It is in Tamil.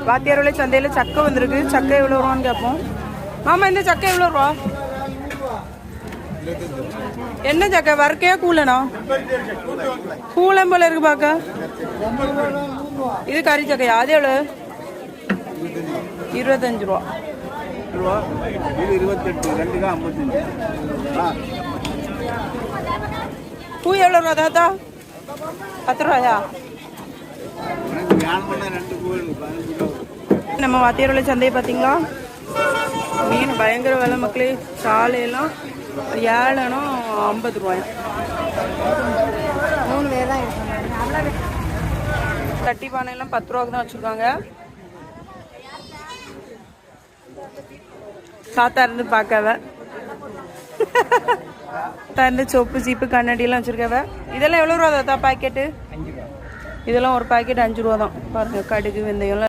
வாத்தியாரோட சந்தையில் சக்கை வந்திருக்கு. சக்கை எவ்வளோ ரூபான்னு கேட்போம். மாமா இந்த சக்கை எவ்வளோ ரூபா? என்ன சக்கை வறுக்கையா கூலனா? கூலம் போல இருக்கு பாக்க. இது கறி சக்கையா? அது எவ்வளோ? 25 ரூபா. பூ எவ்வளோ ரூபா தாத்தா? 10 ரூபாயா? நம்ம வாத்தியாரோட சந்தையை பார்த்தீங்களா? மீன் பயங்கர விலை மக்களே. சாலையெல்லாம் 7 50 ரூபாயா. 3 பேர் தான் இருக்காங்க. தட்டி பானையெல்லாம் 10 ரூபாய்க்கு தான் வச்சுருக்காங்க. சாத்தா இருந்து பார்க்கவ தந்து சொப்பு சீப்பு கண்ணாடியெல்லாம் வச்சுருக்கவ. இதெல்லாம் எவ்வளோ ரூபா தாத்தா பாக்கெட்டு? இதெல்லாம் ஒரு பாக்கெட் 5 ரூபா தான். பாருங்க, கடுகு வெந்தயம்